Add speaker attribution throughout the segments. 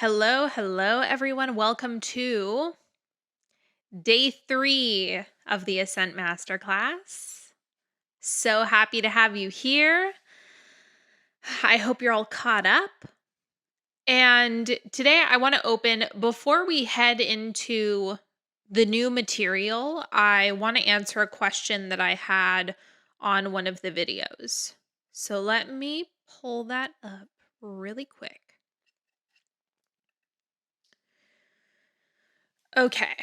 Speaker 1: Hello, hello, everyone. Welcome to day 3 of the Ascent Masterclass. So happy to have you here. I hope you're all caught up. And today I want to open, before we head into the new material, I want to answer a question that I had on one of the videos. So let me pull that up really quick. Okay.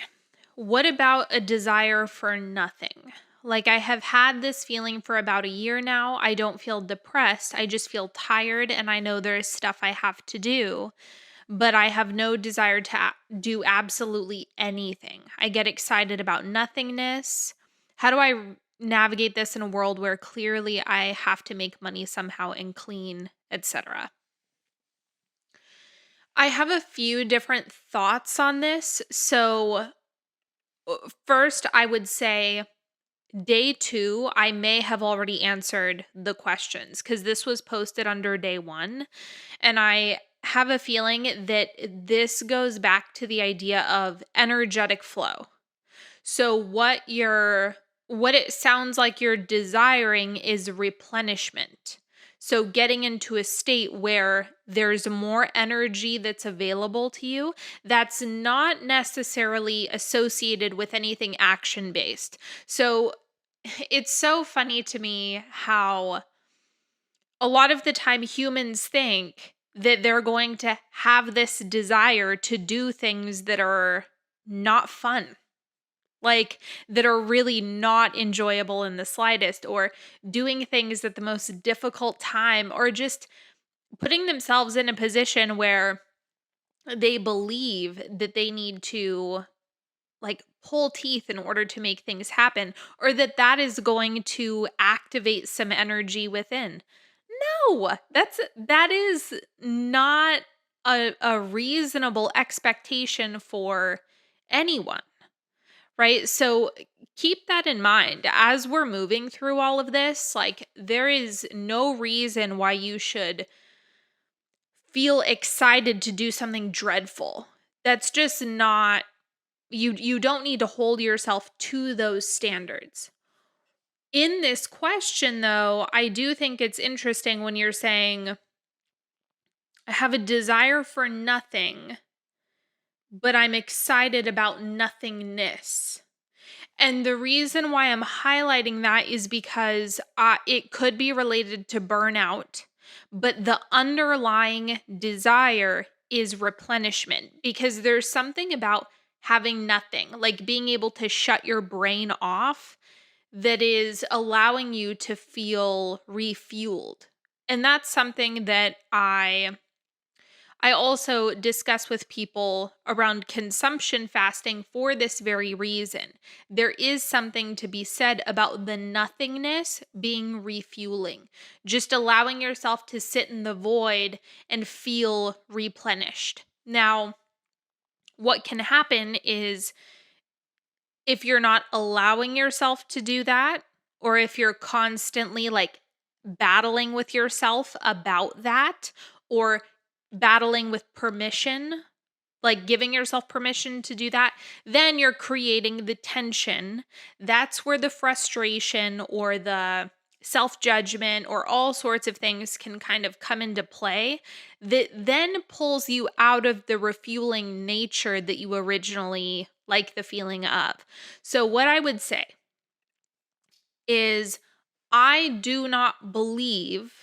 Speaker 1: What about a desire for nothing? Like, I have had this feeling for about a year now. I don't feel depressed. I just feel tired, and I know there's stuff I have to do, but I have no desire to do absolutely anything. I get excited about nothingness. How do I navigate this in a world where clearly I have to make money somehow and clean, etc.? I have a few different thoughts on this. So, first, I would say day 2, I may have already answered the questions because this was posted under day 1. And I have a feeling that this goes back to the idea of energetic flow. So what it sounds like you're desiring is replenishment. So getting into a state where there's more energy that's available to you that's not necessarily associated with anything action based. So it's so funny to me how a lot of the time humans think that they're going to have this desire to do things that are not fun, like that are really not enjoyable in the slightest, or doing things at the most difficult time, or just putting themselves in a position where they believe that they need to like pull teeth in order to make things happen, or that is going to activate some energy within. No, that is not a reasonable expectation for anyone. Right? So keep that in mind as we're moving through all of this. Like, there is no reason why you should feel excited to do something dreadful. That's just not, you don't need to hold yourself to those standards. In this question though, I do think it's interesting when you're saying I have a desire for nothing, but I'm excited about nothingness. And the reason why I'm highlighting that is because it could be related to burnout, but the underlying desire is replenishment, because there's something about having nothing, like being able to shut your brain off, that is allowing you to feel refueled. And that's something that I also discuss with people around consumption fasting for this very reason. There is something to be said about the nothingness being refueling, just allowing yourself to sit in the void and feel replenished. Now, what can happen is if you're not allowing yourself to do that, or if you're constantly like battling with yourself about that, or battling with permission, like giving yourself permission to do that, then you're creating the tension. That's where the frustration or the self judgment or all sorts of things can kind of come into play, that then pulls you out of the refueling nature that you originally like the feeling of. So, what I would say is, I do not believe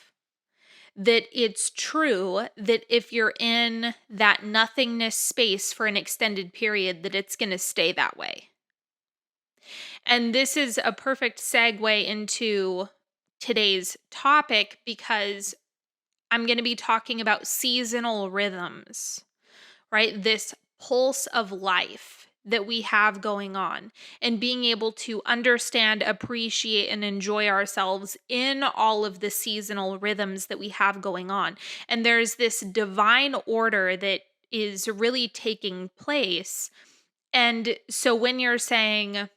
Speaker 1: that it's true that if you're in that nothingness space for an extended period, that it's going to stay that way. And this is a perfect segue into today's topic, because I'm going to be talking about seasonal rhythms, right? This pulse of life that we have going on, and being able to understand, appreciate, and enjoy ourselves in all of the seasonal rhythms that we have going on. And there's this divine order that is really taking place. And so when you're saying,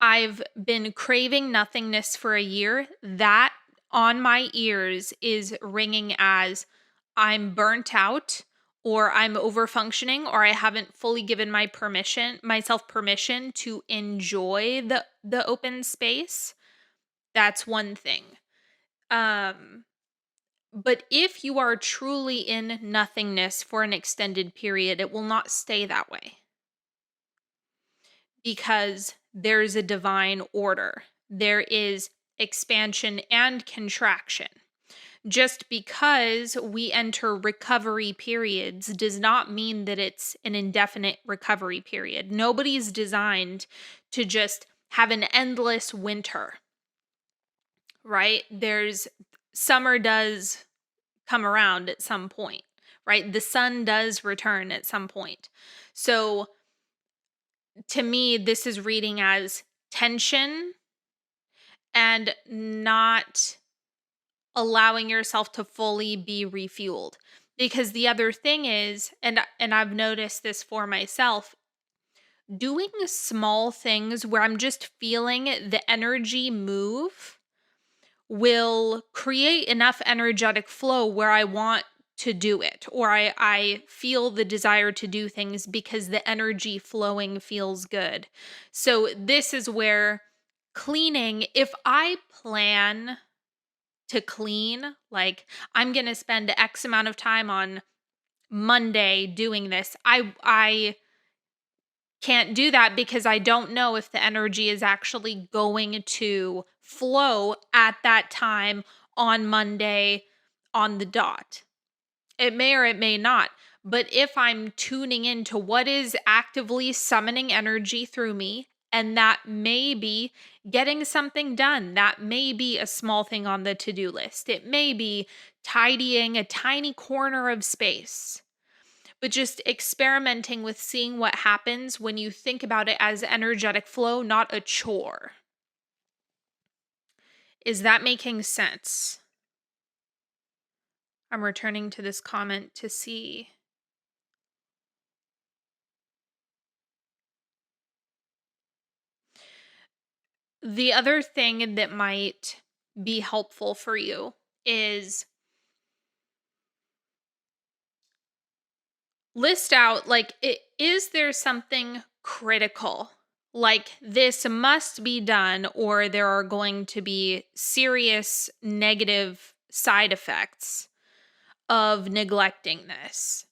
Speaker 1: I've been craving nothingness for a year, that on my ears is ringing as I'm burnt out, or I'm over functioning, or I haven't fully given myself permission to enjoy the open space, that's one thing. Um but if you are truly in nothingness for an extended period, it will not stay that way because there's a divine order. There is expansion and contraction. Just because we enter recovery periods does not mean that it's an indefinite recovery period. Nobody's designed to just have an endless winter, right? Summer does come around at some point, right? The sun does return at some point. So to me, this is reading as tension and not allowing yourself to fully be refueled. Because the other thing is, and I've noticed this for myself, doing small things where I'm just feeling the energy move will create enough energetic flow where I want to do it, or I feel the desire to do things because the energy flowing feels good. So this is where cleaning, if I plan to clean, like I'm going to spend X amount of time on Monday doing this, I can't do that because I don't know if the energy is actually going to flow at that time on Monday on the dot. It may or it may not. But if I'm tuning into what is actively summoning energy through me, and that may be getting something done, that may be a small thing on the to do list, it may be tidying a tiny corner of space, but just experimenting with seeing what happens when you think about it as energetic flow, not a chore. Is that making sense? I'm returning to this comment to see. The other thing that might be helpful for you is list out, like, is there something critical? Like, this must be done, or there are going to be serious negative side effects of neglecting this,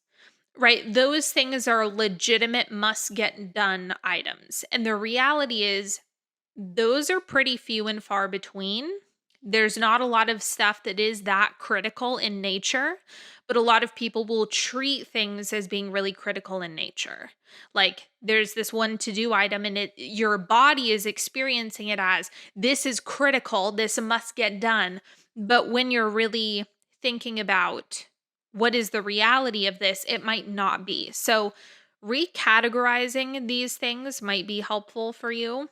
Speaker 1: right? Those things are legitimate must get done items. And the reality is, those are pretty few and far between. There's not a lot of stuff that is that critical in nature, but a lot of people will treat things as being really critical in nature. Like there's this one to do item and your body is experiencing it as this is critical, this must get done. But when you're really thinking about what is the reality of this, it might not be. So recategorizing these things might be helpful for you.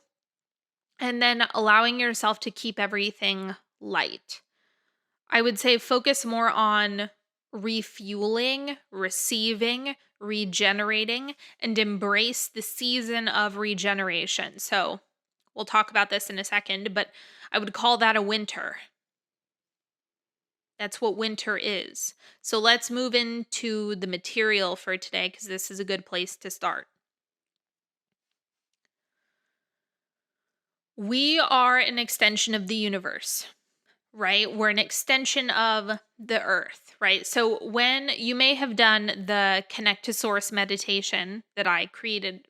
Speaker 1: And then allowing yourself to keep everything light. I would say focus more on refueling, receiving, regenerating, and embrace the season of regeneration. So we'll talk about this in a second, but I would call that a winter. That's what winter is. So let's move into the material for today because this is a good place to start. We are an extension of the universe, right? We're an extension of the earth, right? So when you may have done the connect to source meditation that I created,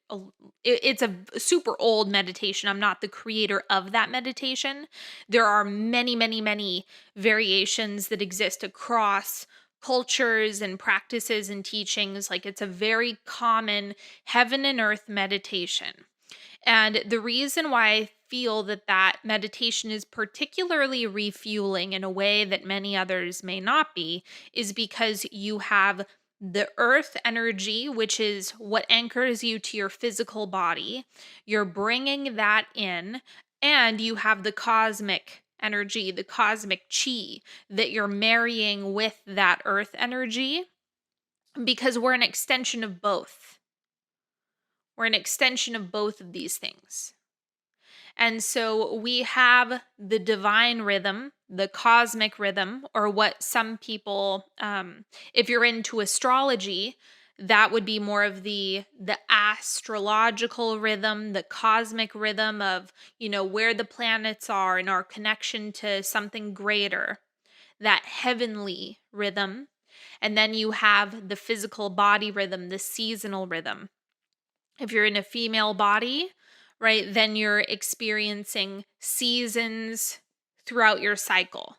Speaker 1: it's a super old meditation. I'm not the creator of that meditation. There are many, many, many variations that exist across cultures and practices and teachings. Like it's a very common heaven and earth meditation. And the reason why I feel that that meditation is particularly refueling in a way that many others may not be is because you have the earth energy, which is what anchors you to your physical body. You're bringing that in, and you have the cosmic energy, the cosmic chi that you're marrying with that earth energy because we're an extension of both. We're an extension of both of these things. And so we have the divine rhythm, the cosmic rhythm, or what some people, if you're into astrology, that would be more of the astrological rhythm, the cosmic rhythm of, where the planets are and our connection to something greater, that heavenly rhythm. And then you have the physical body rhythm, the seasonal rhythm. If you're in a female body, right, then you're experiencing seasons throughout your cycle,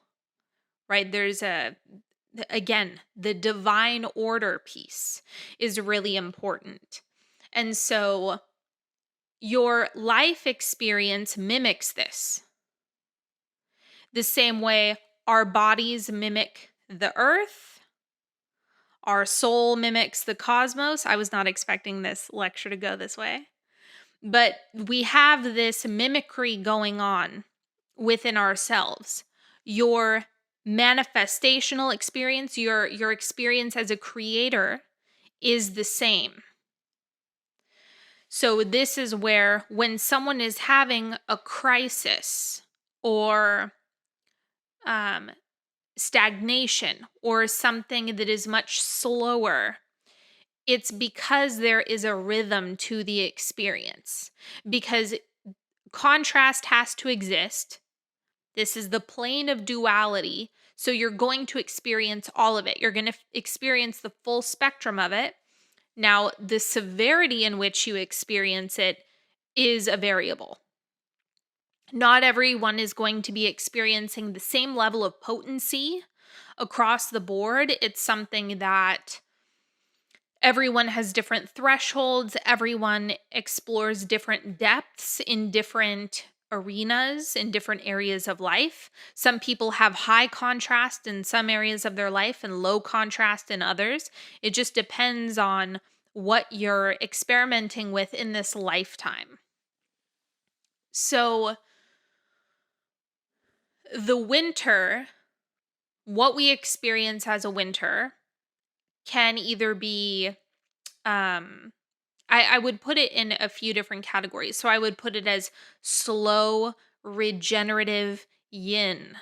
Speaker 1: right? Again, the divine order piece is really important. And so your life experience mimics this. The same way our bodies mimic the earth, our soul mimics the cosmos. I was not expecting this lecture to go this way. But we have this mimicry going on within ourselves. Your manifestational experience, your experience as a creator is the same. So this is where when someone is having a crisis or stagnation or something that is much slower, it's because there is a rhythm to the experience. Because contrast has to exist. This is the plane of duality. So you're going to experience all of it. You're going to experience the full spectrum of it. Now, the severity in which you experience it is a variable. Not everyone is going to be experiencing the same level of potency across the board. It's something that everyone has different thresholds. Everyone explores different depths in different arenas, in different areas of life. Some people have high contrast in some areas of their life and low contrast in others. It just depends on what you're experimenting with in this lifetime. So, the winter, what we experience as a winter, can either be I would put it in a few different categories. So I would put it as slow, regenerative yin.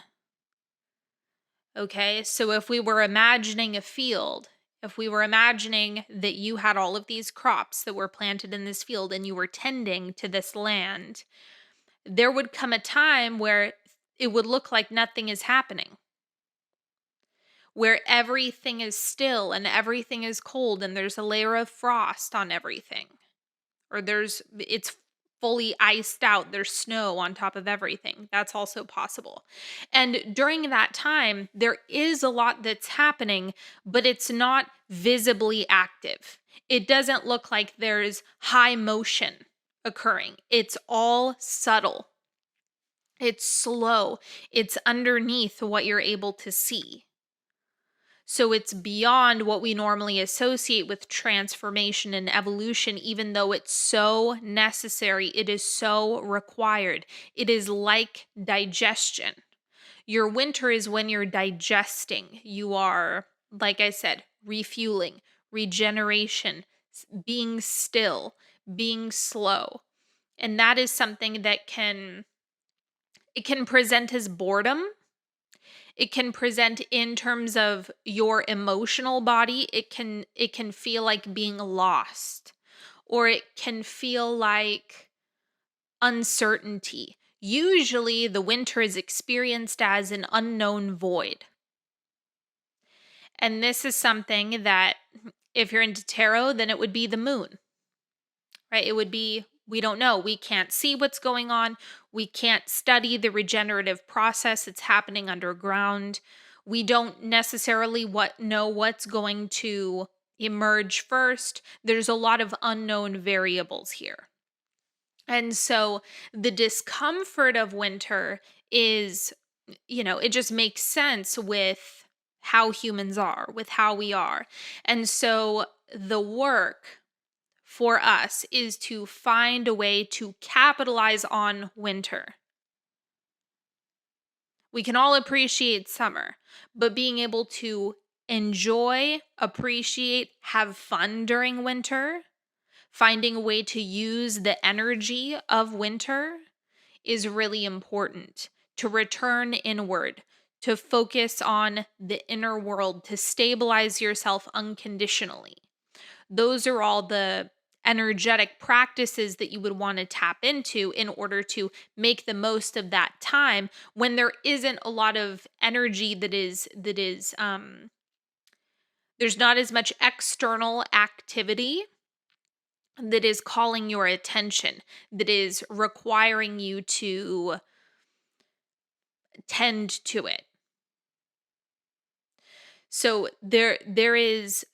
Speaker 1: Okay, so if we were imagining a field, if we were imagining that you had all of these crops that were planted in this field and you were tending to this land, there would come a time where it would look like nothing is happening, where everything is still and everything is cold and there's a layer of frost on everything. Or it's fully iced out, there's snow on top of everything. That's also possible. And during that time, there is a lot that's happening, but it's not visibly active. It doesn't look like there's high motion occurring. It's all subtle. It's slow. It's underneath what you're able to see. So it's beyond what we normally associate with transformation and evolution, even though it's so necessary. It is so required. It is like digestion. Your winter is when you're digesting. You are, like I said, refueling, regeneration, being still, being slow. And that is something that it can present as boredom. It can present in terms of your emotional body. It can feel like being lost, or it can feel like uncertainty. Usually the winter is experienced as an unknown void. And this is something that, if you're into tarot, then it would be the moon. Right? It would be, we don't know. We can't see what's going on. We can't study the regenerative process that's happening underground. We don't necessarily know what's going to emerge first. There's a lot of unknown variables here. And so the discomfort of winter is, it just makes sense with how humans are, with how we are. And so the work for us is to find a way to capitalize on winter. We can all appreciate summer, but being able to enjoy, appreciate, have fun during winter, finding a way to use the energy of winter is really important, to return inward, to focus on the inner world, to stabilize yourself unconditionally. Those are all the energetic practices that you would want to tap into in order to make the most of that time when there isn't a lot of energy there's not as much external activity that is calling your attention, that is requiring you to tend to it. So there is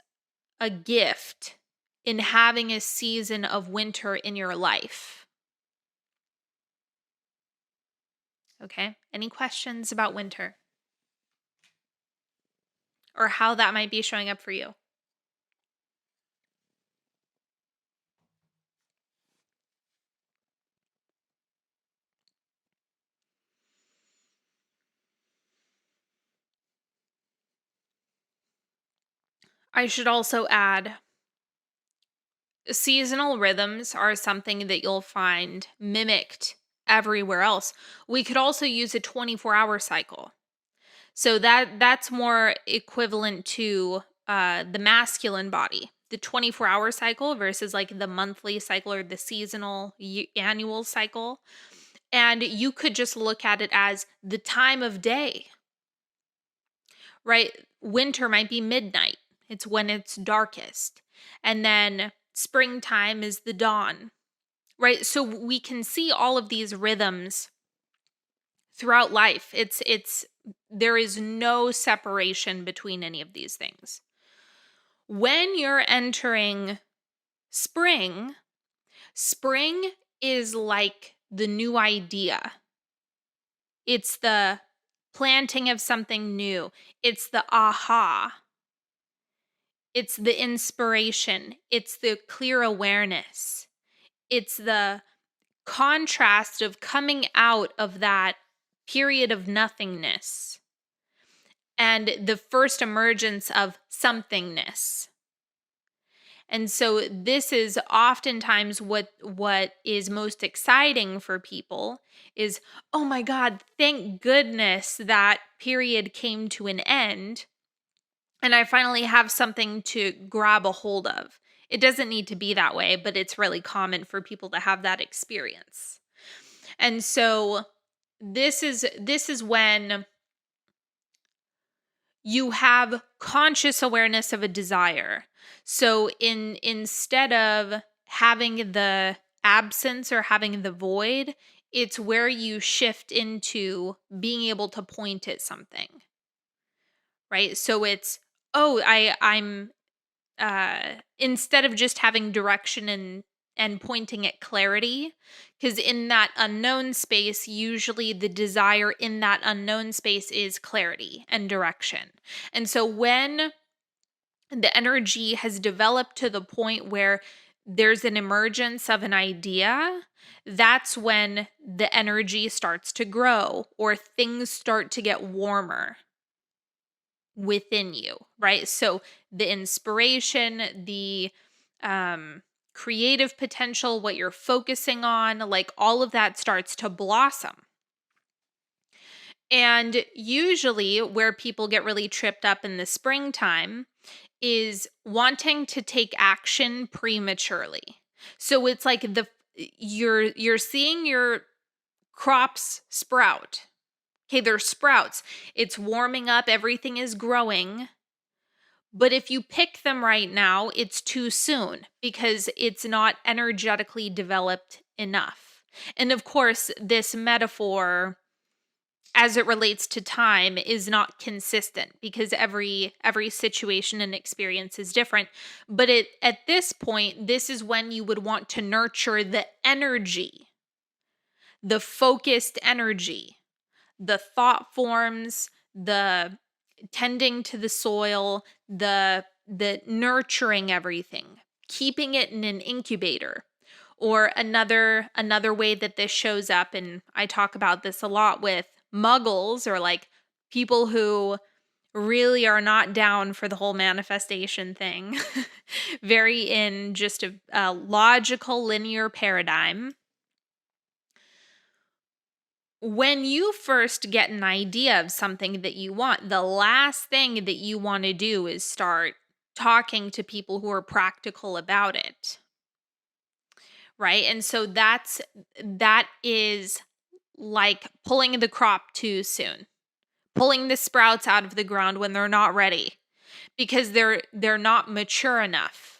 Speaker 1: a gift in having a season of winter in your life. Okay? Any questions about winter or how that might be showing up for you? I should also add, seasonal rhythms are something that you'll find mimicked everywhere else. We could also use a 24-hour cycle. So that's more equivalent to the masculine body, the 24-hour cycle versus like the monthly cycle or the seasonal annual cycle. And you could just look at it as the time of day, right? Winter might be midnight. It's when it's darkest. And then springtime is the dawn, right? So we can see all of these rhythms throughout life. It's there is no separation between any of these things. When you're entering spring, spring is like the new idea. It's the planting of something new. It's the aha. It's the inspiration. It's the clear awareness. It's the contrast of coming out of that period of nothingness and the first emergence of somethingness. And so this is oftentimes what is most exciting for people is, oh my God, thank goodness that period came to an end and I finally have something to grab a hold of. It doesn't need to be that way, but it's really common for people to have that experience. And so this is when you have conscious awareness of a desire. So instead of having the absence or having the void, it's where you shift into being able to point at something. Right? So it's, oh, I'm instead of just having direction and pointing at clarity, because in that unknown space, usually the desire in that unknown space is clarity and direction. And so when the energy has developed to the point where there's an emergence of an idea, that's when the energy starts to grow or things start to get warmer within you, right? So the inspiration, the creative potential, what you're focusing on, like all of that starts to blossom. And usually, where people get really tripped up in the springtime is wanting to take action prematurely. So it's like you're seeing your crops sprout. Okay, they're sprouts. It's warming up, everything is growing. But if you pick them right now, it's too soon because it's not energetically developed enough. And of course, this metaphor as it relates to time is not consistent because every situation and experience is different. But at this point, this is when you would want to nurture the energy, the focused energy, the thought forms, the tending to the soil, the nurturing everything, keeping it in an incubator. Or another way that this shows up, and I talk about this a lot with muggles or like people who really are not down for the whole manifestation thing. Very in just a logical linear paradigm. When you first get an idea of something that you want, the last thing that you want to do is start talking to people who are practical about it, right? And so that is like pulling the crop too soon, pulling the sprouts out of the ground when they're not ready because they're not mature enough.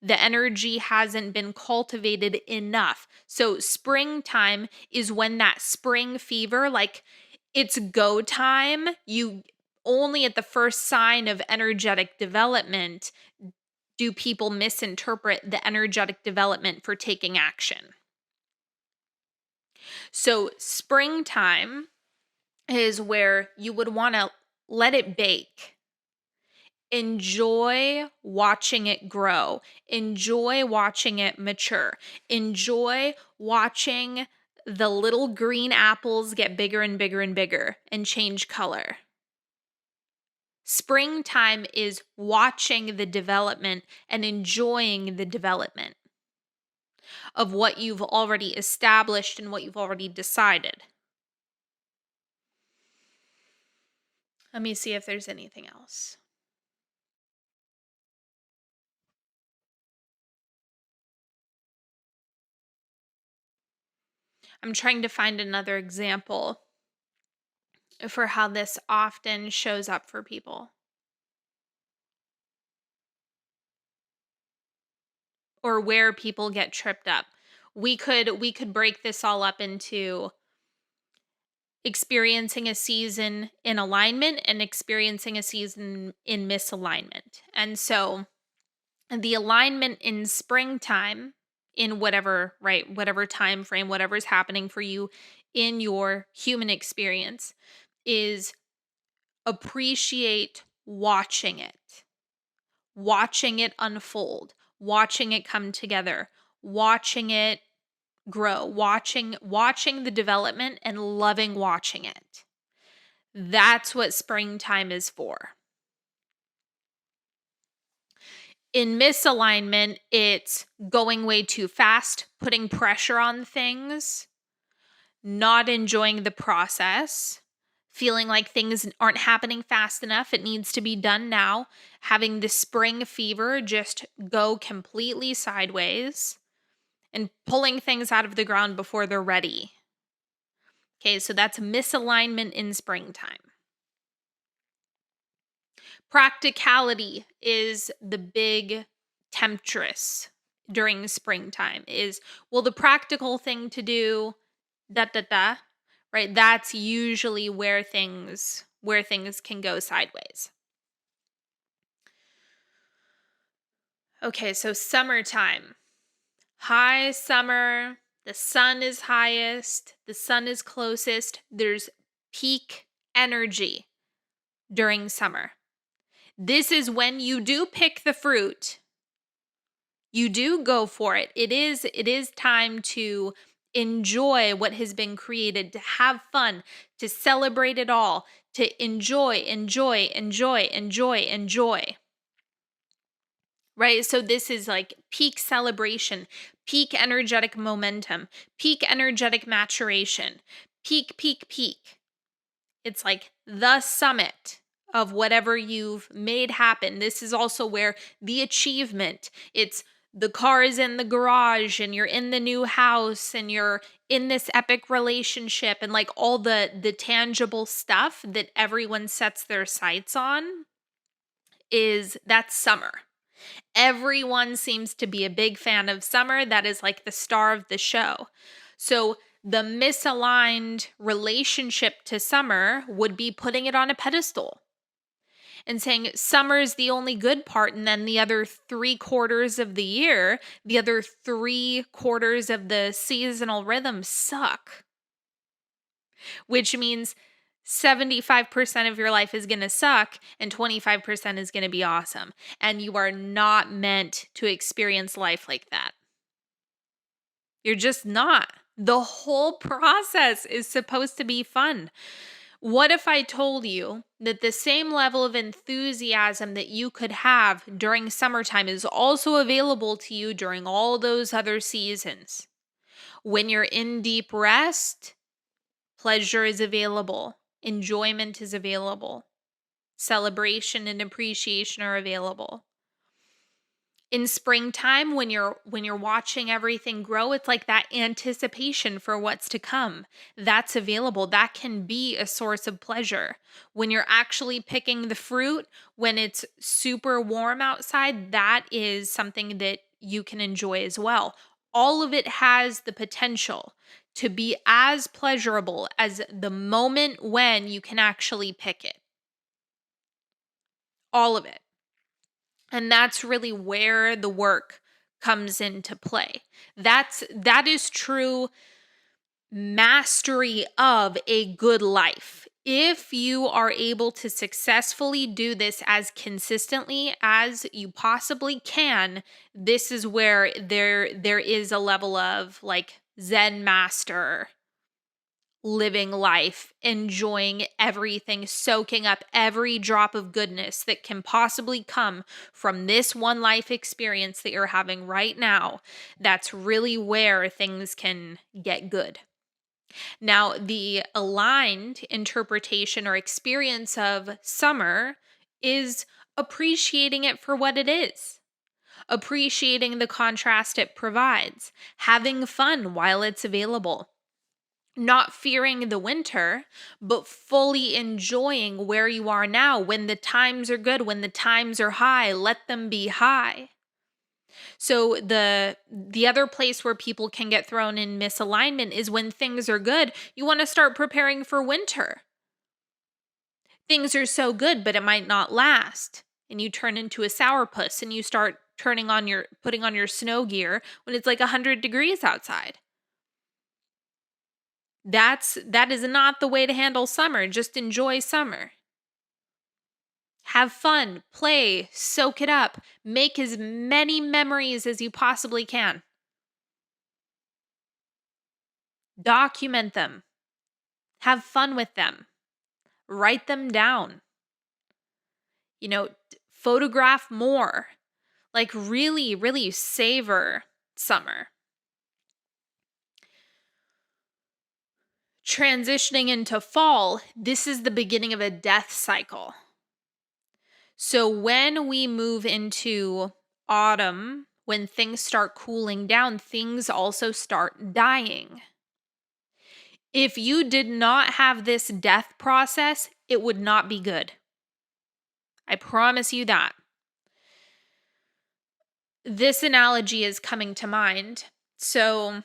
Speaker 1: The energy hasn't been cultivated enough. So springtime is when that spring fever, like it's go time. You only at the first sign of energetic development do people misinterpret the energetic development for taking action. So springtime is where you would want to let it bake. Enjoy watching it grow. Enjoy watching it mature. Enjoy watching the little green apples get bigger and bigger and bigger and change color. Springtime is watching the development and enjoying the development of what you've already established and what you've already decided. Let me see if there's anything else. I'm trying to find another example for how this often shows up for people or where people get tripped up. We could break this all up into experiencing a season in alignment and experiencing a season in misalignment. And so the alignment in springtime, in whatever, right, whatever time frame, whatever's happening for you in your human experience, is appreciate watching it unfold, watching it come together, watching it grow, watching the development and loving watching it. That's what springtime is for. In misalignment, it's going way too fast, putting pressure on things, not enjoying the process, feeling like things aren't happening fast enough. It needs to be done now. Having the spring fever just go completely sideways and pulling things out of the ground before they're ready. Okay, so that's misalignment in springtime. Practicality is the big temptress during springtime is, well, the practical thing to do, right? That's usually where things can go sideways. Okay, so summertime. High summer, the sun is highest, the sun is closest. There's peak energy during summer. This is when you do pick the fruit. You do go for it. It is time to enjoy what has been created, to have fun, to celebrate it all, to enjoy. Right? So this is like peak celebration, peak energetic momentum, peak energetic maturation, peak. It's like the summit of whatever you've made happen. This is also where the achievement, it's the car is in the garage and you're in the new house and you're in this epic relationship and like all the tangible stuff that everyone sets their sights on that's summer. Everyone seems to be a big fan of summer. That is like the star of the show. So the misaligned relationship to summer would be putting it on a pedestal and saying summer is the only good part. And then the other 3/4 of the year, the other 3/4 of the seasonal rhythm suck, which means 75% of your life is going to suck and 25% is going to be awesome. And you are not meant to experience life like that. You're just not. The whole process is supposed to be fun. What if I told you that the same level of enthusiasm that you could have during summertime is also available to you during all those other seasons? When you're in deep rest, pleasure is available, enjoyment is available, celebration and appreciation are available. In springtime, when you're watching everything grow, it's like that anticipation for what's to come. That's available. That can be a source of pleasure. When you're actually picking the fruit, when it's super warm outside, that is something that you can enjoy as well. All of it has the potential to be as pleasurable as the moment when you can actually pick it. All of it. And that's really where the work comes into play. That is true mastery of a good life. If you are able to successfully do this as consistently as you possibly can, this is where there is a level of like Zen master living life, enjoying everything, soaking up every drop of goodness that can possibly come from this one life experience that you're having right now. That's really where things can get good. Now, the aligned interpretation or experience of summer is appreciating it for what it is. Appreciating the contrast it provides, having fun while it's available, not fearing the winter, but fully enjoying where you are now. When the times are good, when the times are high, let them be high. So the other place where people can get thrown in misalignment is when things are good, you want to start preparing for winter. Things are so good, but it might not last. And you turn into a sourpuss and you start putting on your snow gear when it's like 100 degrees outside. That is not the way to handle summer. Just enjoy summer. Have fun, play, soak it up, make as many memories as you possibly can. Document them. Have fun with them. Write them down. Photograph more. Like really, really savor summer. Transitioning into fall, this is the beginning of a death cycle. So when we move into autumn, when things start cooling down, things also start dying. If you did not have this death process, it would not be good. I promise you that. This analogy is coming to mind. So,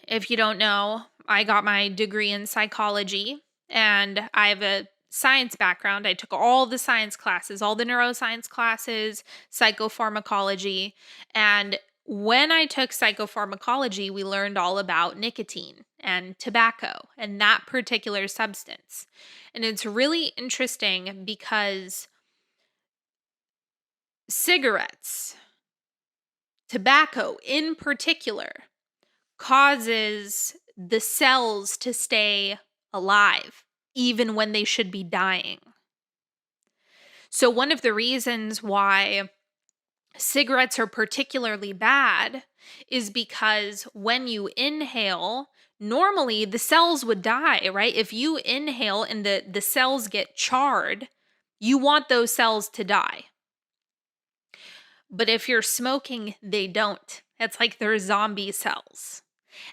Speaker 1: if you don't know, I got my degree in psychology and I have a science background. I took all the science classes, all the neuroscience classes, psychopharmacology. And when I took psychopharmacology, we learned all about nicotine and tobacco and that particular substance. And it's really interesting because cigarettes, tobacco in particular, causes the cells to stay alive, even when they should be dying. So, one of the reasons why cigarettes are particularly bad is because when you inhale, normally the cells would die, right? If you inhale and the cells get charred, you want those cells to die. But if you're smoking, they don't. It's like they're zombie cells.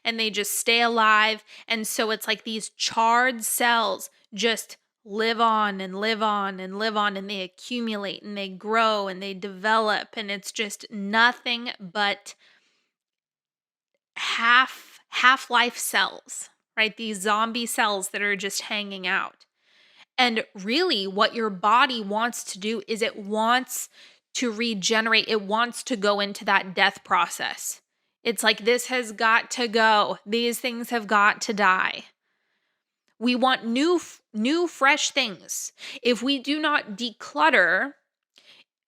Speaker 1: And they just stay alive. And so it's like these charred cells just live on and live on and live on, and they accumulate and they grow and they develop. And it's just nothing but half-life cells, right? These zombie cells that are just hanging out. And really what your body wants to do is it wants to regenerate. It wants to go into that death process. It's like, this has got to go. These things have got to die. We want new, fresh things. If we do not declutter,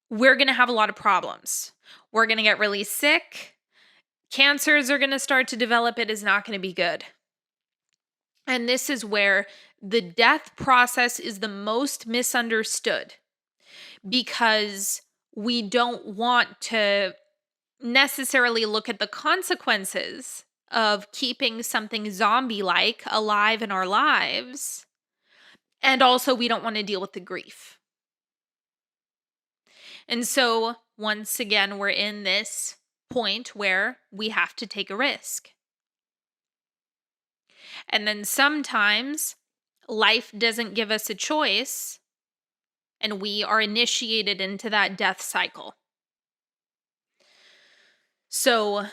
Speaker 1: we're going to have a lot of problems. We're going to get really sick. Cancers are going to start to develop. It is not going to be good. And this is where the death process is the most misunderstood, because we don't want to necessarily look at the consequences of keeping something zombie-like alive in our lives. And also, we don't want to deal with the grief. And so, once again, we're in this point where we have to take a risk. And then sometimes life doesn't give us a choice, and we are initiated into that death cycle. So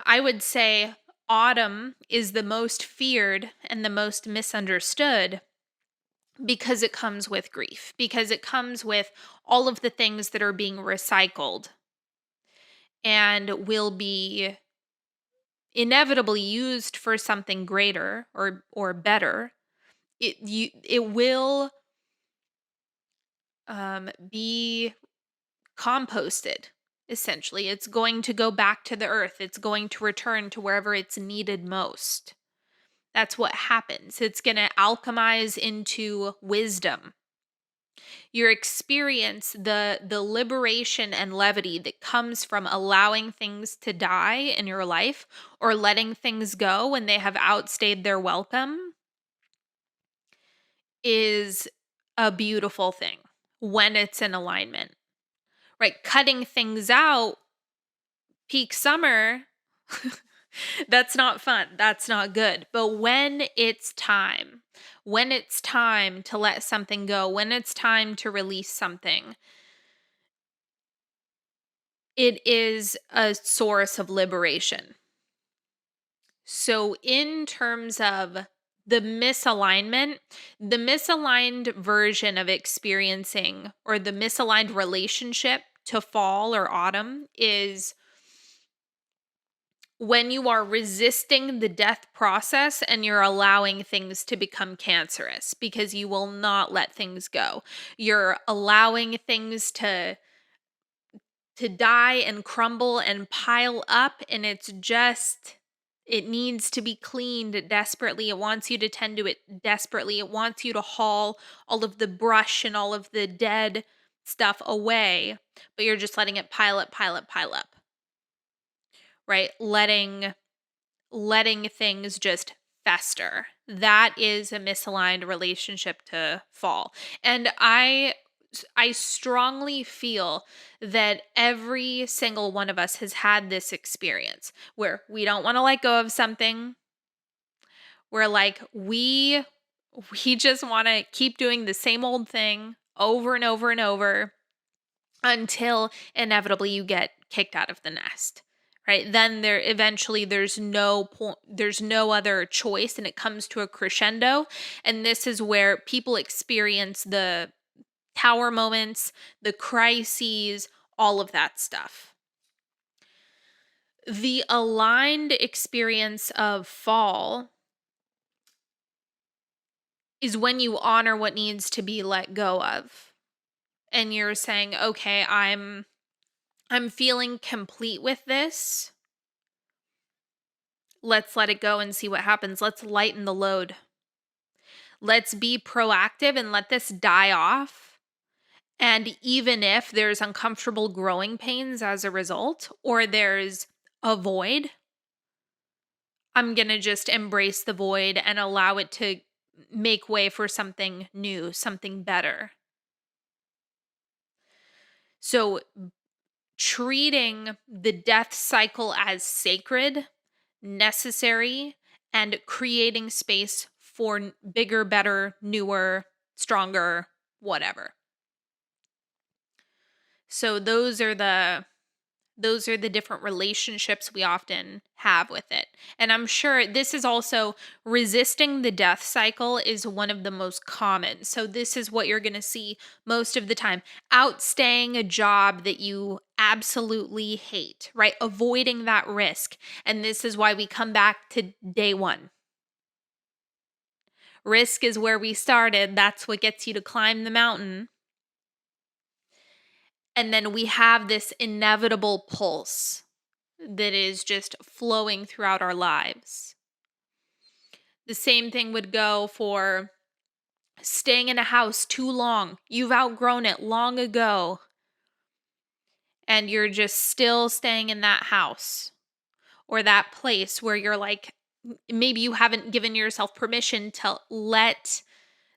Speaker 1: I would say autumn is the most feared and the most misunderstood because it comes with grief, because it comes with all of the things that are being recycled and will be inevitably used for something greater or better. It will be composted. Essentially, it's going to go back to the earth. It's going to return to wherever it's needed most. That's what happens. It's going to alchemize into wisdom. Your experience, the liberation and levity that comes from allowing things to die in your life or letting things go when they have outstayed their welcome is a beautiful thing when it's in alignment. Right? Cutting things out peak summer, that's not fun. That's not good. But when it's time to let something go, when it's time to release something, it is a source of liberation. So, in terms of the misalignment, the misaligned version of experiencing or the misaligned relationship to fall or autumn is when you are resisting the death process and you're allowing things to become cancerous because you will not let things go. You're allowing things to die and crumble and pile up, and it needs to be cleaned desperately. It wants you to tend to it desperately. It wants you to haul all of the brush and all of the dead stuff away, but you're just letting it pile up, pile up, pile up. Right? Letting things just fester. That is a misaligned relationship to fall. And I strongly feel that every single one of us has had this experience where we don't want to let go of something. We're like, we just want to keep doing the same old thing over and over and over until inevitably you get kicked out of the nest. Right? Then there's no point, there's no other choice, and it comes to a crescendo. And this is where people experience the tower moments, the crises, all of that stuff. The aligned experience of fall is when you honor what needs to be let go of. And you're saying, okay, I'm feeling complete with this. Let's let it go and see what happens. Let's lighten the load. Let's be proactive and let this die off. And even if there's uncomfortable growing pains as a result, or there's a void, I'm going to just embrace the void and allow it to make way for something new, something better. So, treating the death cycle as sacred, necessary, and creating space for bigger, better, newer, stronger, whatever. So those are the different relationships we often have with it. And I'm sure this is also resisting the death cycle is one of the most common. So this is what you're going to see most of the time. Outstaying a job that you absolutely hate, right? Avoiding that risk. And this is why we come back to day one. Risk is where we started. That's what gets you to climb the mountain. And then we have this inevitable pulse that is just flowing throughout our lives. The same thing would go for staying in a house too long. You've outgrown it long ago, and you're just still staying in that house or that place where you're like, maybe you haven't given yourself permission to let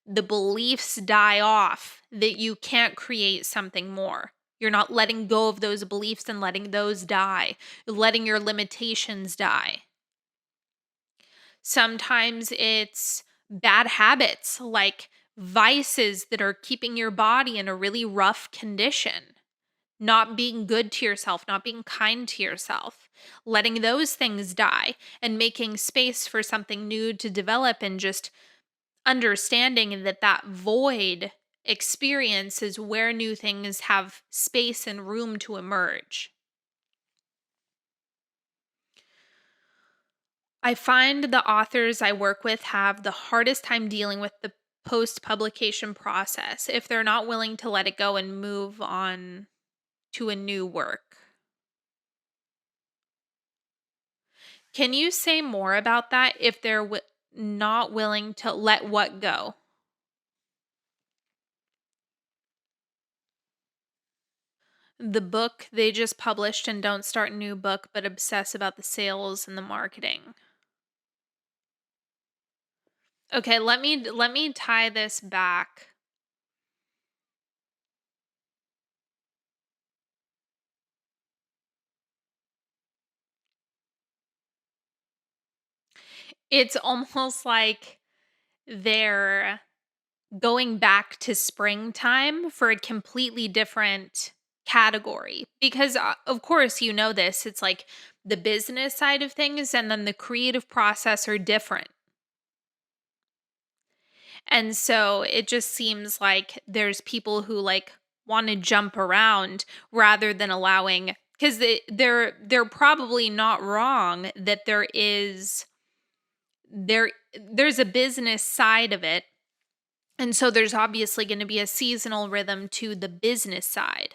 Speaker 1: the beliefs die off that you can't create something more. You're not letting go of those beliefs and letting those die, letting your limitations die. Sometimes it's bad habits like vices that are keeping your body in a really rough condition, not being good to yourself, not being kind to yourself, letting those things die and making space for something new to develop, and just understanding that that void experience is where new things have space and room to emerge. I find the authors I work with have the hardest time dealing with the post publication process if they're not willing to let it go and move on to a new work. Can you say more about that if they're not willing to let what go? The book they just published and don't start a new book but obsess about the sales and the marketing. Okay, let me tie this back. It's almost like they're going back to springtime for a completely different category, because of course you know this, it's like the business side of things and then the creative process are different. And so it just seems like there's people who like want to jump around rather than allowing, because they're probably not wrong that there's a business side of it. And so there's obviously going to be a seasonal rhythm to the business side.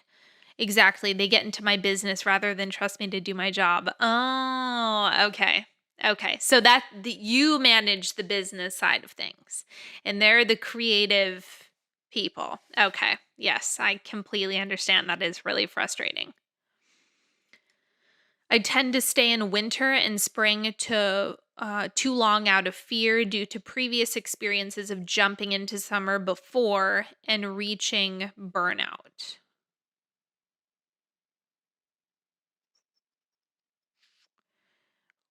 Speaker 1: Exactly. They get into my business rather than trust me to do my job. Oh, okay. Okay. So you manage the business side of things and they're the creative people. Okay. Yes, I completely understand. That is really frustrating. I tend to stay in winter and spring too long out of fear due to previous experiences of jumping into summer before and reaching burnout.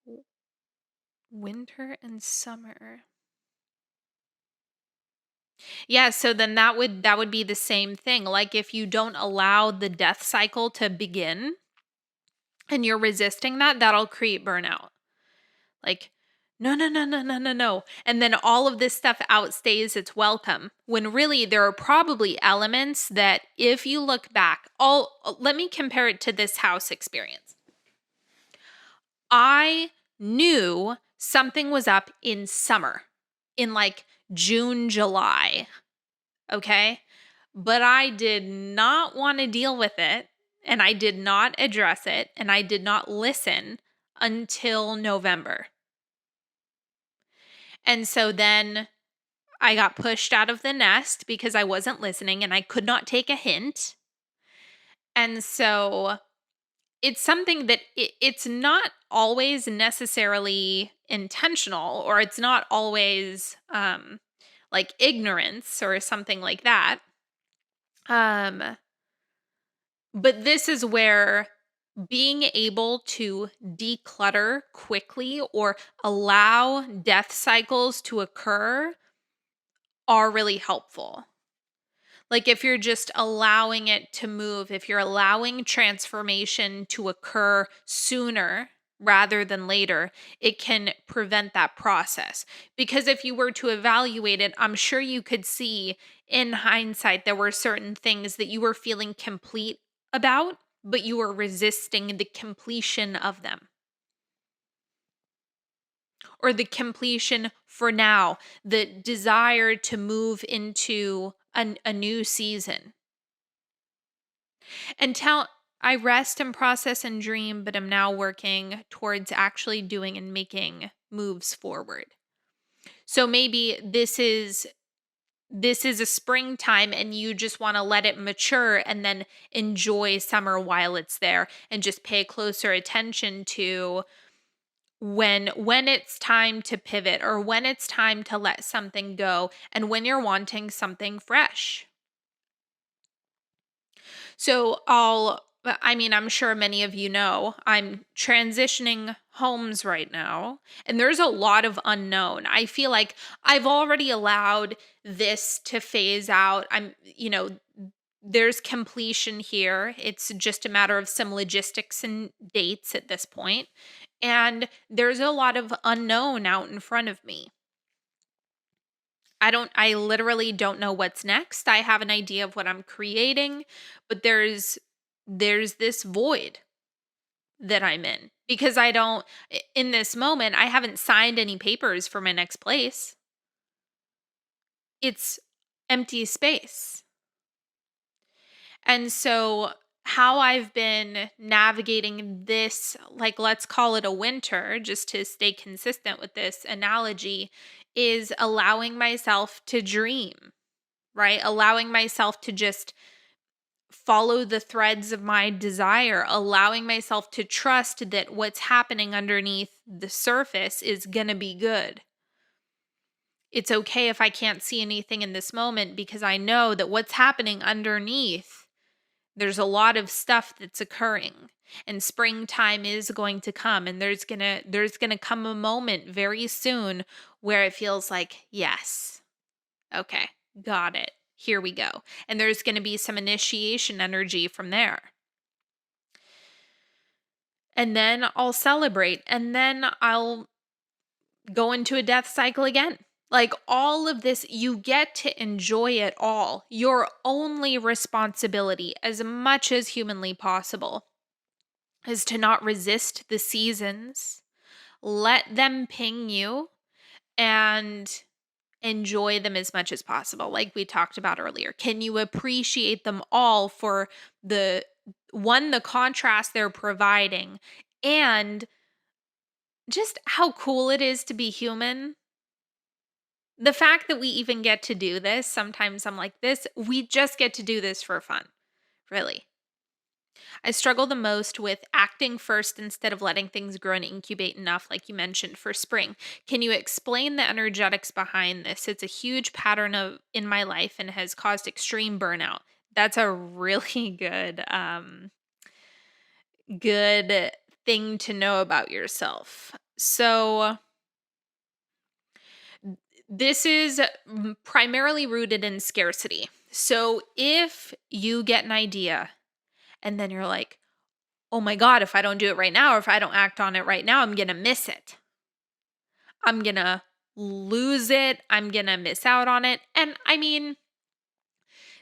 Speaker 1: W- Winter and summer. Yeah, so then that would be the same thing. Like if you don't allow the death cycle to begin and you're resisting that, that'll create burnout. Like, no, no, no, no, no, no, no. And then all of this stuff outstays its welcome. When really there are probably elements that if you look back, let me compare it to this house experience. I knew something was up in summer, in like June, July. Okay. But I did not want to deal with it. And I did not address it. And I did not listen until November. And so then I got pushed out of the nest because I wasn't listening and I could not take a hint. And so it's something that it's not always necessarily intentional, or it's not always like ignorance or something like that. Um but this is where being able to declutter quickly or allow death cycles to occur are really helpful. Like if you're just allowing it to move, if you're allowing transformation to occur sooner rather than later, it can prevent that process. Because if you were to evaluate it, I'm sure you could see in hindsight there were certain things that you were feeling complete about, but you were resisting the completion of them, or the completion for now, the desire to move into a new season. Until I rest and process and dream, but am now working towards actually doing and making moves forward. So maybe this is a springtime and you just want to let it mature and then enjoy summer while it's there and just pay closer attention to when it's time to pivot or when it's time to let something go and when you're wanting something fresh. So I mean, I'm sure many of you know, I'm transitioning homes right now, and there's a lot of unknown. I feel like I've already allowed this to phase out. There's completion here. It's just a matter of some logistics and dates at this point. And there's a lot of unknown out in front of me. I literally don't know what's next. I have an idea of what I'm creating, but there's this void that I'm in because in this moment I haven't signed any papers for my next place. It's empty space. And so how I've been navigating this, like let's call it a winter, just to stay consistent with this analogy, is allowing myself to dream, right? Allowing myself to just follow the threads of my desire, allowing myself to trust that what's happening underneath the surface is going to be good. It's okay if I can't see anything in this moment because I know that what's happening underneath, there's a lot of stuff that's occurring. And springtime is going to come, and there's going to come a moment very soon where it feels like, yes. Okay, got it. Here we go. And there's going to be some initiation energy from there. And then I'll celebrate. And then I'll go into a death cycle again. Like all of this, you get to enjoy it all. Your only responsibility, as much as humanly possible, is to not resist the seasons. Let them ping you and enjoy them as much as possible, like we talked about earlier. Can you appreciate them all for the contrast they're providing and just how cool it is to be human? The fact that we even get to do this, sometimes I'm like, we just get to do this for fun, really. I struggle the most with acting first instead of letting things grow and incubate enough, like you mentioned for spring. Can you explain the energetics behind this? It's a huge pattern in my life and has caused extreme burnout. That's a really good thing to know about yourself. So this is primarily rooted in scarcity. So if you get an idea and then you're like, oh my God, if I don't do it right now, or if I don't act on it right now, I'm going to miss it. I'm going to lose it. I'm going to miss out on it. And I mean,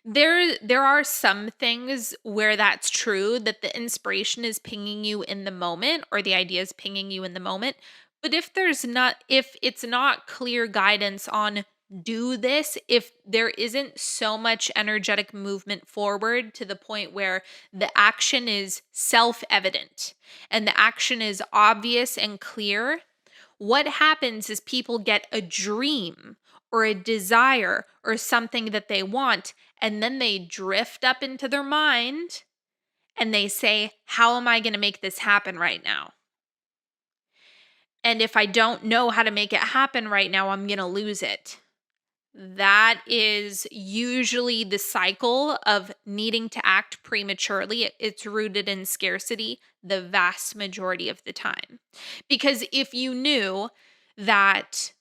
Speaker 1: there are some things where that's true, that the inspiration is pinging you in the moment or the idea is pinging you in the moment. But if it's not clear guidance on do this, if there isn't so much energetic movement forward to the point where the action is self-evident and the action is obvious and clear, what happens is people get a dream or a desire or something that they want, and then they drift up into their mind and they say, how am I going to make this happen right now? And if I don't know how to make it happen right now, I'm going to lose it. That is usually the cycle of needing to act prematurely. It's rooted in scarcity the vast majority of the time. Because if you knew that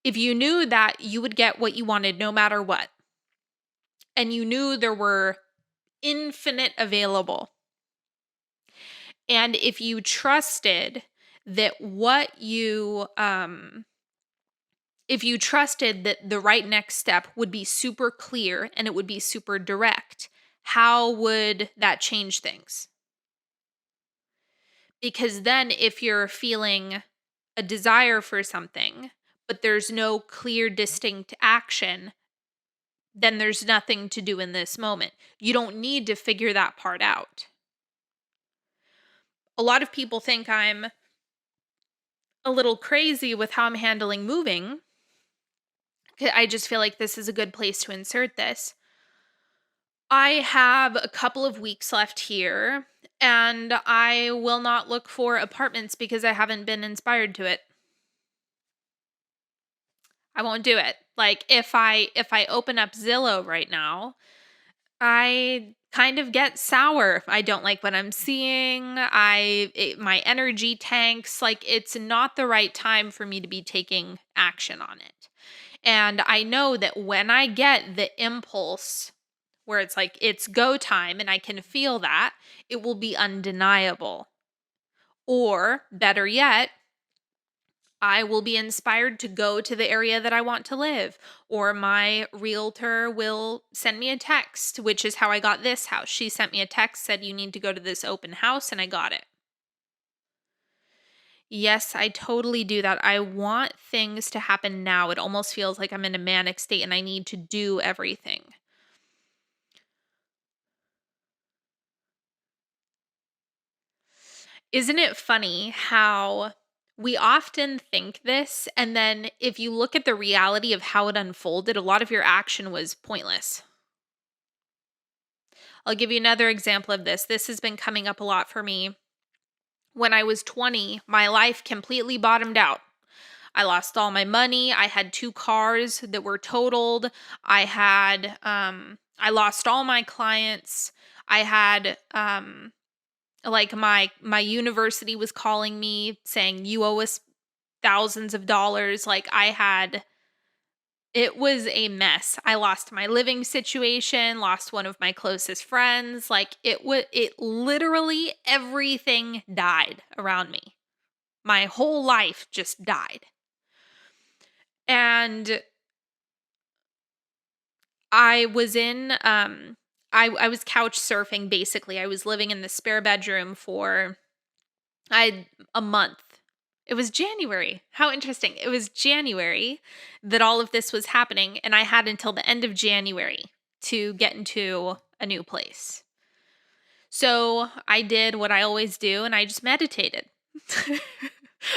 Speaker 1: you would get what you wanted no matter what, and you knew there were infinite available, and if you trusted that if you trusted that the right next step would be super clear and it would be super direct, how would that change things? Because then if you're feeling a desire for something, but there's no clear, distinct action, then there's nothing to do in this moment. You don't need to figure that part out. A lot of people think I'm a little crazy with how I'm handling moving. I just feel like this is a good place to insert this. I have a couple of weeks left here. And I will not look for apartments because I haven't been inspired to it. I won't do it. Like if I open up Zillow right now, I kind of get sour. I don't like what I'm seeing. My energy tanks. Like it's not the right time for me to be taking action on it. And I know that when I get the impulse where it's like it's go time and I can feel that, it will be undeniable. Or better yet, I will be inspired to go to the area that I want to live. Or my realtor will send me a text, which is how I got this house. She sent me a text, said, "You need to go to this open house," and I got it. Yes, I totally do that. I want things to happen now. It almost feels like I'm in a manic state and I need to do everything. Isn't it funny how we often think this, and then if you look at the reality of how it unfolded, a lot of your action was pointless? I'll give you another example of this. This has been coming up a lot for me. When I was 20, my life completely bottomed out. I lost all my money. I had 2 cars that were totaled. I lost all my clients. I had like my university was calling me saying you owe us thousands of dollars. Like it was a mess. I lost my living situation, lost one of my closest friends. Like it literally everything died around me. My whole life just died. And I was in I was couch surfing basically. I was living in the spare bedroom for I a month. It was January. How interesting. It was January that all of this was happening, and I had until the end of January to get into a new place. So I did what I always do, and I just meditated.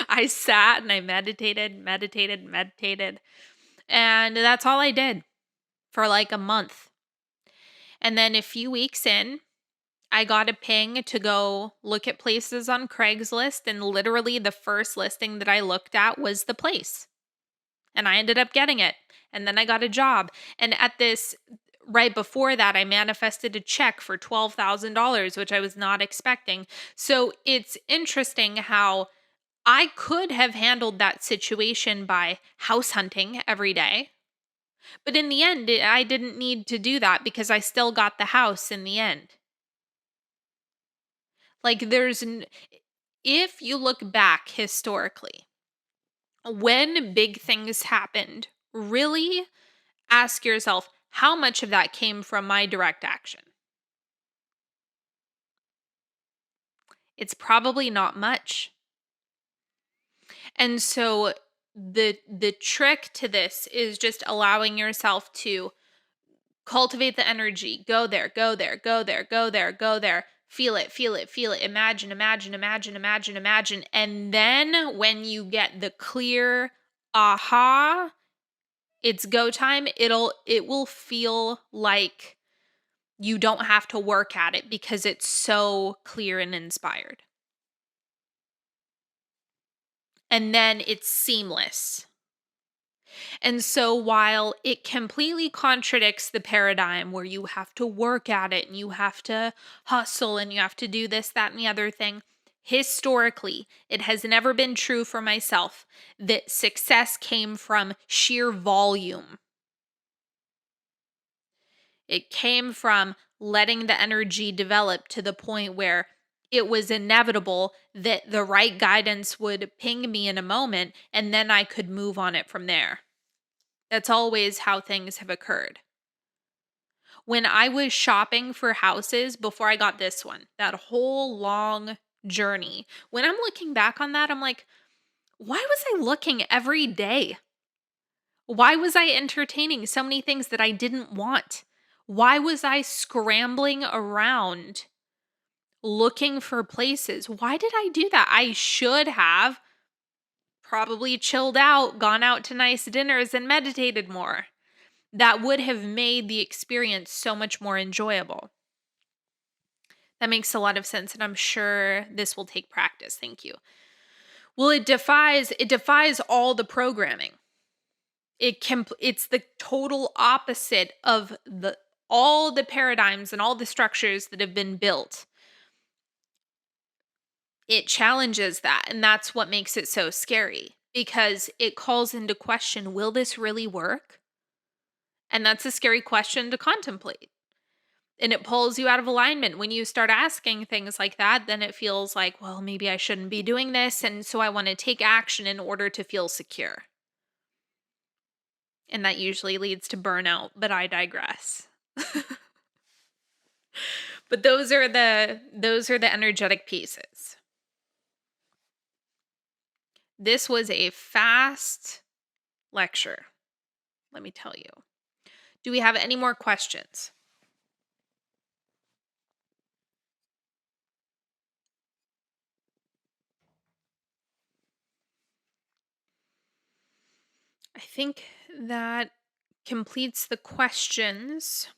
Speaker 1: I sat and I meditated. And that's all I did for like a month. And then a few weeks in, I got a ping to go look at places on Craigslist, and literally the first listing that I looked at was the place. And I ended up getting it. And then I got a job. And right before that, I manifested a check for $12,000, which I was not expecting. So it's interesting how I could have handled that situation by house hunting every day. But in the end, I didn't need to do that because I still got the house in the end. Like if you look back historically, when big things happened, really ask yourself how much of that came from my direct action. It's probably not much. And so the trick to this is just allowing yourself to cultivate the energy. Go there, go there, go there, go there, go there. Feel it, feel it, feel it. Imagine, imagine, imagine, imagine, imagine. And then when you get the clear aha, it's go time, it will feel like you don't have to work at it because it's so clear and inspired. And then it's seamless. And so while it completely contradicts the paradigm where you have to work at it and you have to hustle and you have to do this, that, and the other thing, historically, it has never been true for myself that success came from sheer volume. It came from letting the energy develop to the point where it was inevitable that the right guidance would ping me in a moment and then I could move on it from there. That's always how things have occurred. When I was shopping for houses before I got this one, that whole long journey, when I'm looking back on that, I'm like, why was I looking every day? Why was I entertaining so many things that I didn't want? Why was I scrambling around looking for places? Why did I do that? I should have probably chilled out, gone out to nice dinners, and meditated more. That would have made the experience so much more enjoyable. That makes a lot of sense, and I'm sure this will take practice. Thank you. Well, it defies all the programming. It's the total opposite of the all the paradigms and all the structures that have been built. It challenges that, and that's what makes it so scary because it calls into question, will this really work? And that's a scary question to contemplate. And it pulls you out of alignment when you start asking things like that. Then it feels like, well, maybe I shouldn't be doing this, and so I want to take action in order to feel secure. And that usually leads to burnout, but I digress. But those are the energetic pieces. This was a fast lecture, let me tell you. Do we have any more questions? I think that completes the questions.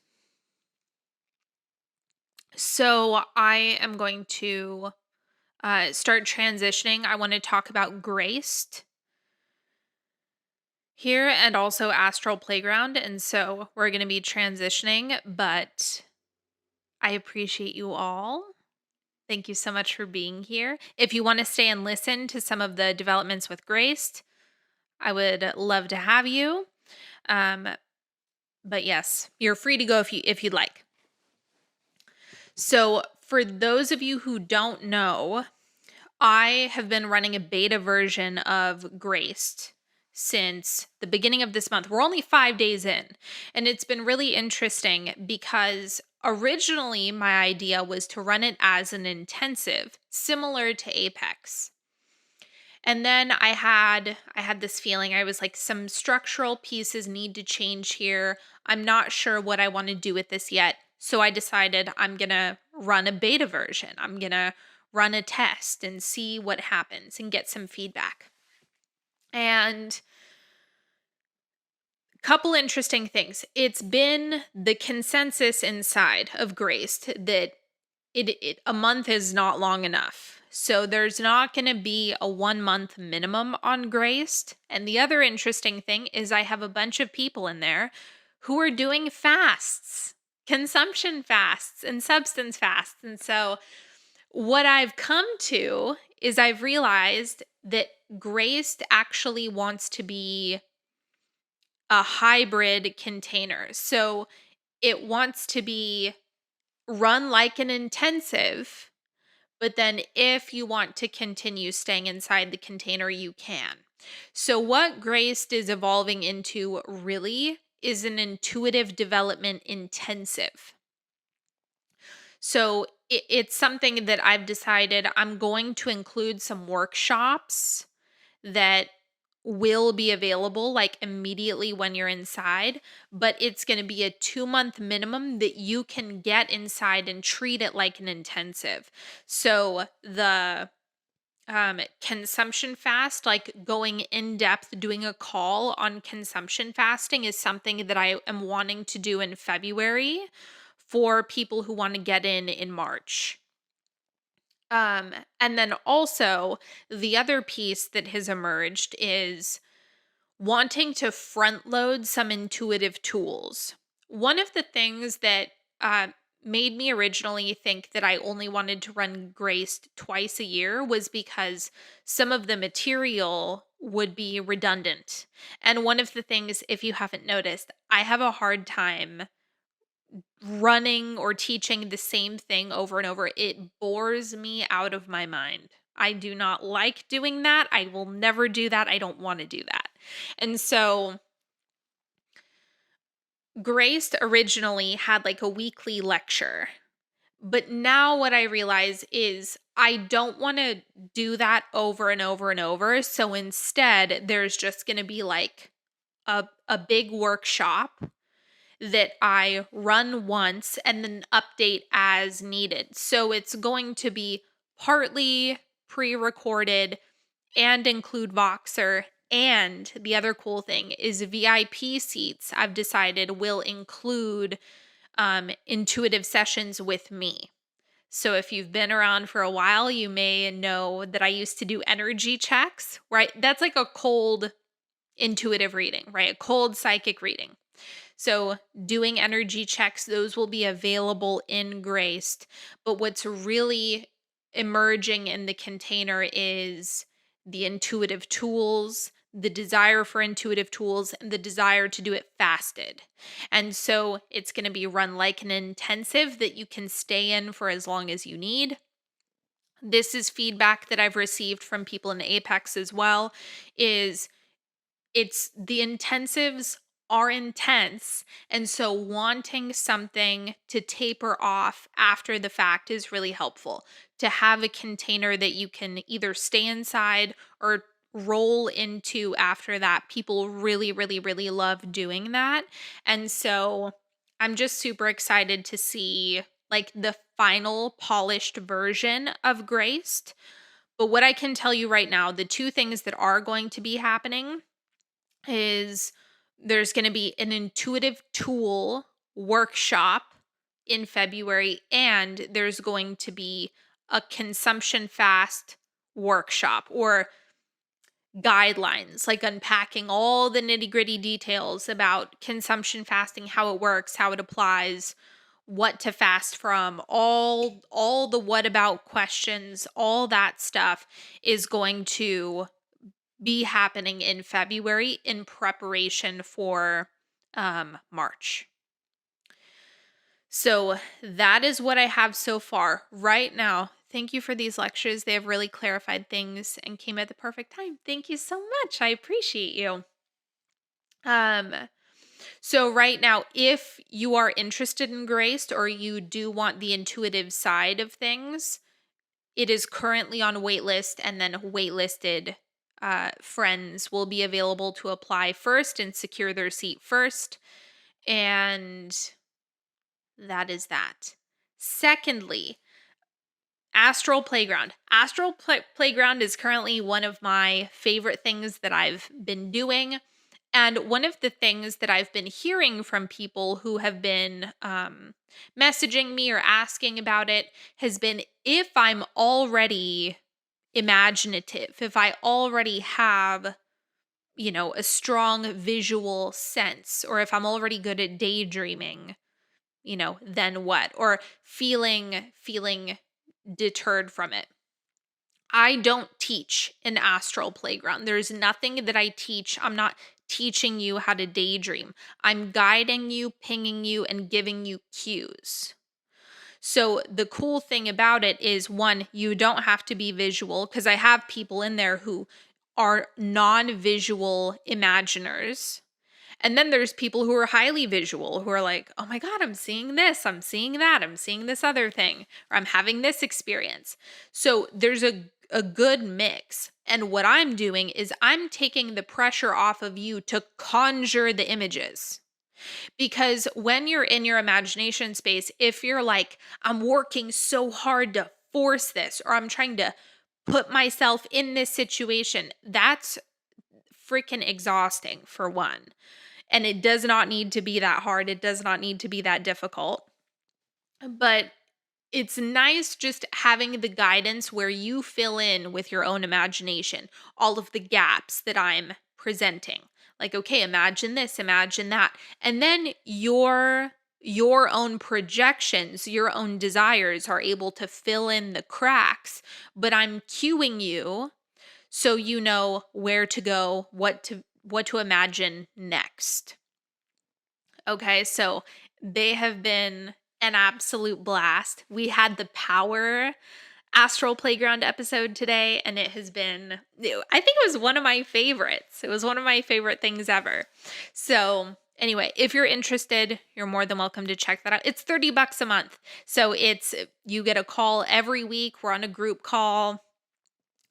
Speaker 1: So I am going to start transitioning. I want to talk about Graced here and also Astral Playground. And so we're going to be transitioning, but I appreciate you all. Thank you so much for being here. If you want to stay and listen to some of the developments with Graced, I would love to have you. But yes, you're free to go if you'd like. So for those of you who don't know, I have been running a beta version of Graced since the beginning of this month. We're only 5 days in, and it's been really interesting because originally my idea was to run it as an intensive, similar to Apex. And then I had this feeling, I was like, some structural pieces need to change here. I'm not sure what I want to do with this yet. So I decided I'm going to run a beta version. I'm going to run a test and see what happens and get some feedback. And a couple interesting things. It's been the consensus inside of Graced that a month is not long enough. So there's not going to be a 1 month minimum on Graced. And the other interesting thing is I have a bunch of people in there who are doing fasts, consumption fasts and substance fasts. And so what I've come to is I've realized that Graced actually wants to be a hybrid container. So it wants to be run like an intensive, but then if you want to continue staying inside the container, you can. So what Graced is evolving into really is an intuitive development intensive. So it's something that I've decided I'm going to include some workshops that will be available like immediately when you're inside, but it's going to be a 2-month minimum that you can get inside and treat it like an intensive. So the consumption fast, like going in depth, doing a call on consumption fasting is something that I am wanting to do in February for people who want to get in March. And then also the other piece that has emerged is wanting to front load some intuitive tools. One of the things that made me originally think that I only wanted to run Graced twice a year was because some of the material would be redundant. And one of the things, if you haven't noticed, I have a hard time running or teaching the same thing over and over. It bores me out of my mind. I do not like doing that. I will never do that. I don't want to do that. And so Graced originally had like a weekly lecture. But now what I realize is I don't want to do that over and over and over. So instead, there's just going to be like a big workshop that I run once and then update as needed. So it's going to be partly pre-recorded and include Voxer. And the other cool thing is VIP seats, I've decided, will include intuitive sessions with me. So if you've been around for a while, you may know that I used to do energy checks, right? That's like a cold intuitive reading, right? A cold psychic reading. So, doing energy checks, those will be available in Graced. But what's really emerging in the container is the intuitive tools, the desire for intuitive tools, and the desire to do it fasted. And so, it's going to be run like an intensive that you can stay in for as long as you need. This is feedback that I've received from people in Apex as well, is it's the intensives are intense, and so wanting something to taper off after the fact is really helpful. To have a container that you can either stay inside or roll into after that. People really, really, really love doing that. And so I'm just super excited to see like the final polished version of Graced. But what I can tell you right now, the two things that are going to be happening is there's going to be an intuitive tool workshop in February, and there's going to be a consumption fast workshop or guidelines, like unpacking all the nitty gritty details about consumption fasting, how it works, how it applies, what to fast from, all the what about questions, all that stuff is going to be happening in February in preparation for March. So that is what I have so far right now. Thank you for these lectures. They have really clarified things and came at the perfect time. Thank you so much. I appreciate you. Um so right now, if you are interested in Graced or you do want the intuitive side of things, it is currently on waitlist, and then waitlisted friends will be available to apply first and secure their seat first. And that is that. Secondly, Astral Playground. Playground is currently one of my favorite things that I've been doing. And one of the things that I've been hearing from people who have been messaging me or asking about it has been if I'm already imaginative, if I already have, a strong visual sense, or if I'm already good at daydreaming, then what? Or feeling deterred from it. I don't teach an astral playground. There's nothing that I teach. I'm not teaching you how to daydream. I'm guiding you, pinging you, and giving you cues. So the cool thing about it is one, you don't have to be visual because I have people in there who are non-visual imaginers. And then there's people who are highly visual who are like, oh my God, I'm seeing this, I'm seeing that, I'm seeing this other thing, or I'm having this experience. So there's a good mix. And what I'm doing is I'm taking the pressure off of you to conjure the images. Because when you're in your imagination space, if you're like, I'm working so hard to force this, or I'm trying to put myself in this situation, that's freaking exhausting for one. And it does not need to be that hard. It does not need to be that difficult. But it's nice just having the guidance where you fill in with your own imagination all of the gaps that I'm presenting. Like, okay, imagine this, imagine that. And then your own projections, your own desires are able to fill in the cracks, but I'm cueing you so you know where to go, what to imagine next. Okay, so they have been an absolute blast. We had the Power Astral Playground episode today, and it has been, I think it was one of my favorites. It was one of my favorite things ever. So, anyway, if you're interested, you're more than welcome to check that out. It's $30 a month. So, you get a call every week. We're on a group call.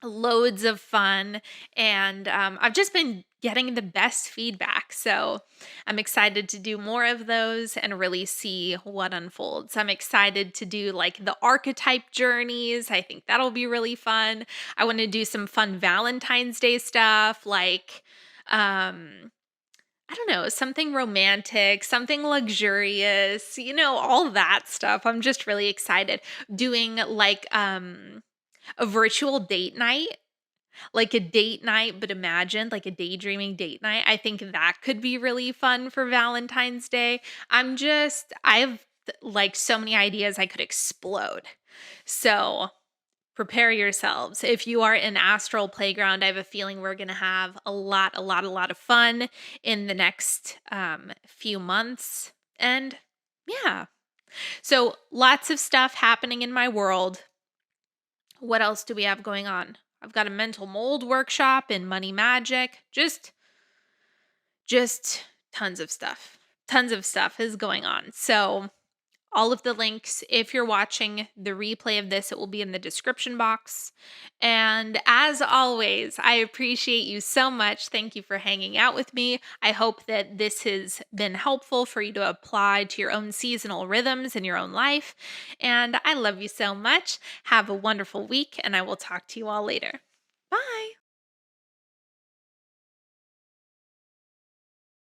Speaker 1: Loads of fun, and I've just been getting the best feedback, so I'm excited to do more of those and really see what unfolds. I'm excited to do like the archetype journeys. I think that'll be really fun. I want to do some fun Valentine's Day stuff, like I don't know, something romantic, something luxurious, all that stuff. I'm just really excited. Doing like a virtual date night, like a date night, but imagine like a daydreaming date night. I think that could be really fun for Valentine's Day. I have like so many ideas I could explode. So prepare yourselves. If you are in Astral Playground, I have a feeling we're going to have a lot of fun in the next few months. And yeah, so lots of stuff happening in my world. What else do we have going on? I've got a mental mold workshop in Money Magic. Just tons of stuff. Tons of stuff is going on. So all of the links, if you're watching the replay of this, it will be in the description box. And as always, I appreciate you so much. Thank you for hanging out with me. I hope that this has been helpful for you to apply to your own seasonal rhythms in your own life. And I love you so much. Have a wonderful week, and I will talk to you all later. Bye.